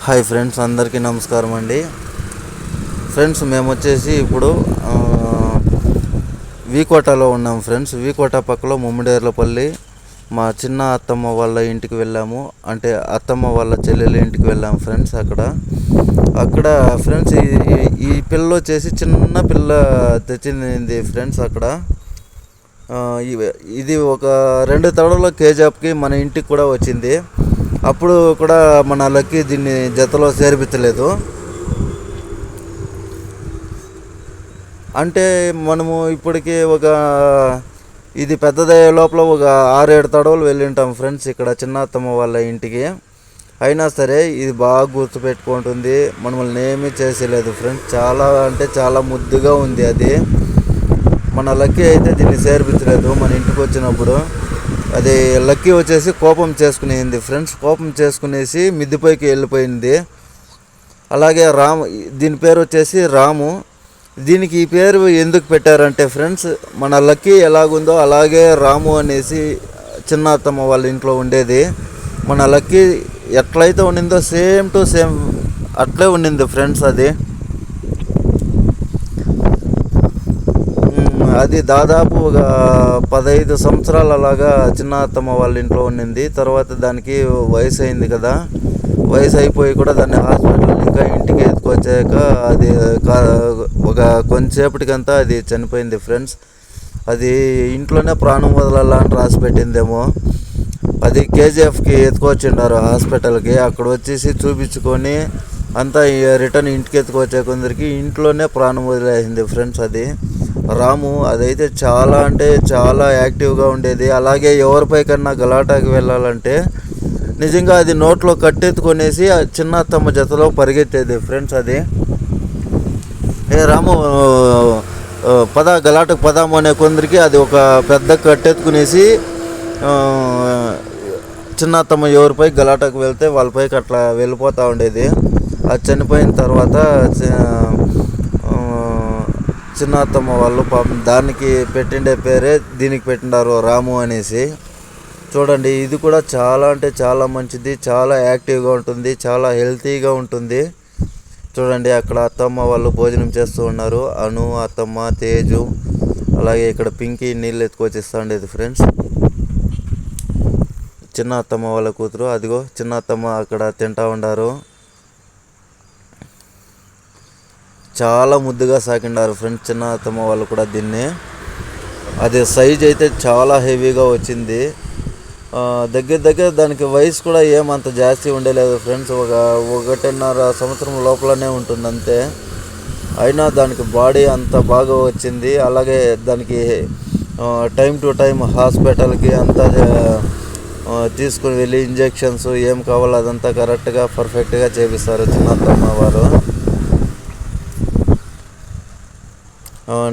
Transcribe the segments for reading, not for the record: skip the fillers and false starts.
Hi friends, అందరికీ నమస్కారం అండి. ఫ్రెండ్స్, మేము వచ్చేసి ఇప్పుడు వీకోటలో ఉన్నాం ఫ్రెండ్స్. వీకోట పక్కలో ముమ్మడేర్లపల్లి మా చిన్న అత్తమ్మ వాళ్ళ ఇంటికి వెళ్ళాము. అంటే అత్తమ్మ వాళ్ళ చెల్లెల ఇంటికి వెళ్ళాము ఫ్రెండ్స్. అక్కడ ఫ్రెండ్స్ ఈ పిల్ల వచ్చేసి చిన్న పిల్ల తెచ్చింది ఫ్రెండ్స్. అక్కడ ఇది ఒక 2 తడవల కేజాప్కి మన ఇంటికి కూడా వచ్చింది. అప్పుడు కూడా మన లక్కీ దీన్ని జతలో చేర్పించలేదు. అంటే మనము ఇప్పటికీ ఇది పెద్దదయ్యే లోపల ఒక 6-7 తడవలు వెళ్ళింటాం ఫ్రెండ్స్ ఇక్కడ చిన్న అత్తమ్మ వాళ్ళ ఇంటికి. అయినా సరే ఇది బాగా గుర్తుపెట్టుకుంటుంది, మనల్ని ఏమీ చేసేలేదు ఫ్రెండ్స్. చాలా అంటే చాలా ముద్దుగా ఉంది అది. మన లక్కీ అయితే దీన్ని చేర్పించలేదు మన ఇంటికి వచ్చినప్పుడు. అది లక్కీ వచ్చేసి కోపం చేసుకునేది ఫ్రెండ్స్. కోపం చేసుకునేసి మిద్దిపైకి వెళ్ళిపోయింది. అలాగే దీని పేరు వచ్చేసి రాము. దీనికి ఈ పేరు ఎందుకు పెట్టారంటే ఫ్రెండ్స్, మన లక్కీ ఎలాగుందో అలాగే రాము అనేసి చిన్న అత్తమ్మ వాళ్ళ ఇంట్లో ఉండేది. మన లక్కీ ఎట్లయితే ఉండిందో సేమ్ టు సేమ్ అట్లే ఉండింది ఫ్రెండ్స్. అది దాదాపు ఒక 15 సంవత్సరాలు అలాగా చిన్న అత్తమ్మ వాళ్ళ ఇంట్లో ఉండింది. తర్వాత దానికి వయసు అయింది కదా, వయసు అయిపోయి కూడా దాన్ని హాస్పిటల్ ఇంకా ఇంటికి ఎత్తుకొచ్చాక అది ఒక కొంచెంసేపటికంతా అది చనిపోయింది ఫ్రెండ్స్. అది ఇంట్లోనే ప్రాణం వదలాలని అని రాసి పెట్టిందేమో. అది కేజీఎఫ్కి ఎత్తుకొచ్చిండారు హాస్పిటల్కి. అక్కడ వచ్చేసి చూపించుకొని అంతా రిటర్న్ ఇంటికి ఎత్తుకొచ్చే కొందరికి ఇంట్లోనే ప్రాణం వదిలేసింది ఫ్రెండ్స్. అది రాము అదైతే చాలా అంటే చాలా యాక్టివ్గా ఉండేది. అలాగే ఎవరిపై కన్నా గలాటాకి వెళ్ళాలంటే నిజంగా అది నోట్లో కట్టెత్తుకొనేసి చిన్న అత్తమ్మ జతలో పరిగెత్తేది ఫ్రెండ్స్. అది రాము గలాటకు పదాము అనే కొందరికి అది ఒక పెద్ద కట్టెత్తుకునేసి చిన్న అత్తమ్మ ఎవరిపై గలాటకు వెళ్తే వాళ్ళపైకి అట్లా వెళ్ళిపోతూ ఉండేది. అది చనిపోయిన తర్వాత చిన్న అత్తమ్మ వాళ్ళు పాపం దానికి పెట్టిండే పేరే దీనికి పెట్టినారు రాము అనేసి. చూడండి, ఇది కూడా చాలా అంటే చాలా మంచిది, చాలా యాక్టివ్గా ఉంటుంది, చాలా హెల్తీగా ఉంటుంది. చూడండి, అక్కడ అత్తమ్మ వాళ్ళు భోజనం చేస్తూ ఉన్నారు. అను, అత్తమ్మ, తేజు, అలాగే ఇక్కడ పింకీ నీళ్ళు ఎత్తుకొచ్చిస్తూ ఉండేది ఫ్రెండ్స్. చిన్న అత్తమ్మ వాళ్ళ కూతురు. అదిగో చిన్న అత్తమ్మ అక్కడ తింటూ ఉండారు. చాలా ముద్దుగా సాకిండారు ఫ్రెండ్స్ చిన్న అత్తమ్మ వాళ్ళు కూడా దీన్ని. అది సైజ్ అయితే చాలా హెవీగా వచ్చింది. దగ్గర దానికి వయసు కూడా ఏమంత జాస్తి ఉండలేదు ఫ్రెండ్స్. ఒక 1.5 సంవత్సరం లోపలనే ఉంటుంది అంతే. అయినా దానికి బాడీ అంత బాగా వచ్చింది. అలాగే దానికి టైం టు టైం హాస్పిటల్కి అంతా తీసుకుని వెళ్ళి ఇంజెక్షన్స్ ఏం కావాలో అదంతా కరెక్ట్గా పర్ఫెక్ట్గా చేపిస్తారు చిన్న అత్తమ్మ వారు.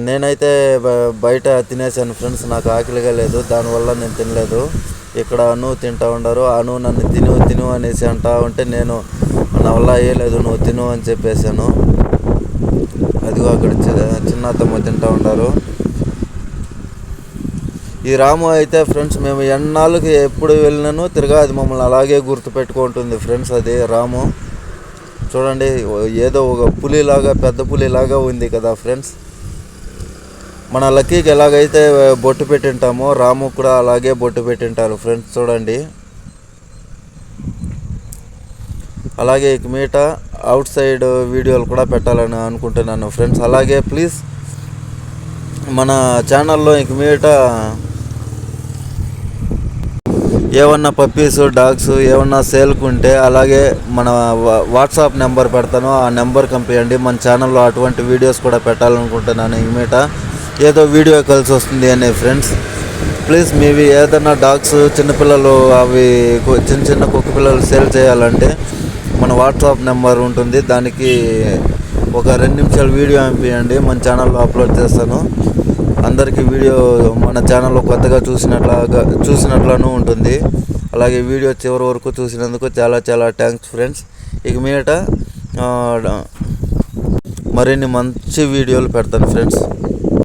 నేనైతే బయట తినేసాను ఫ్రెండ్స్, నాకు ఆకలిగా లేదు, దానివల్ల నేను తినలేదు. ఇక్కడ అను తింటూ ఉండారు. అను నన్ను తిను అనేసి అంటా ఉంటే నేను నా వల్ల అయ్యలేదు, నువ్వు తిను అని చెప్పేశాను. అదిగో అక్కడ చిన్న అత్తమ్మ తింటూ ఉండారు. ఈ రాము అయితే ఫ్రెండ్స్ మేము ఎన్నాళ్ళకి ఎప్పుడు వెళ్ళినాను తిరగా అది మమ్మల్ని అలాగే గుర్తుపెట్టుకుంటుంది ఫ్రెండ్స్. అది రాము చూడండి, ఏదో ఒక పులిలాగా పెద్ద పులిలాగా ఉంది కదా ఫ్రెండ్స్. మన లక్కీకి ఎలాగైతే బొట్టు పెట్టింటామో రాము కూడా అలాగే బొట్టు పెట్టింటారు ఫ్రెండ్స్. చూడండి, అలాగే ఇక మీట అవుట్ సైడ్ వీడియోలు కూడా పెట్టాలని అనుకుంటున్నాను ఫ్రెండ్స్. అలాగే ప్లీజ్ మన ఛానల్లో ఇక మీట ఏమన్నా పప్పీస్, డాగ్స్ ఏమన్నా సేల్కుంటే అలాగే మన వాట్సాప్ నెంబర్ పెడతాను, ఆ నెంబర్ పంపించండి. మన ఛానల్లో అటువంటి వీడియోస్ కూడా పెట్టాలనుకుంటున్నాను. ఇక మీట ఏదో వీడియో కలిసి వస్తుంది అనే ఫ్రెండ్స్. ప్లీజ్ మీవి ఏదైనా డాగ్స్, చిన్నపిల్లలు, అవి చిన్న కుక్క పిల్లలు సేల్ చేయాలంటే మన వాట్సాప్ నెంబర్ ఉంటుంది, దానికి ఒక 2 నిమిషాలు వీడియో పంపించండి, మన ఛానల్లో అప్లోడ్ చేస్తాను. అందరికీ వీడియో మన ఛానల్లో కొత్తగా చూసినట్లను ఉంటుంది. అలాగే వీడియో చివరి వరకు చూసినందుకు చాలా చాలా థ్యాంక్స్ ఫ్రెండ్స్. ఇక మీట మరిన్ని మంచి వీడియోలు పెడతాను ఫ్రెండ్స్.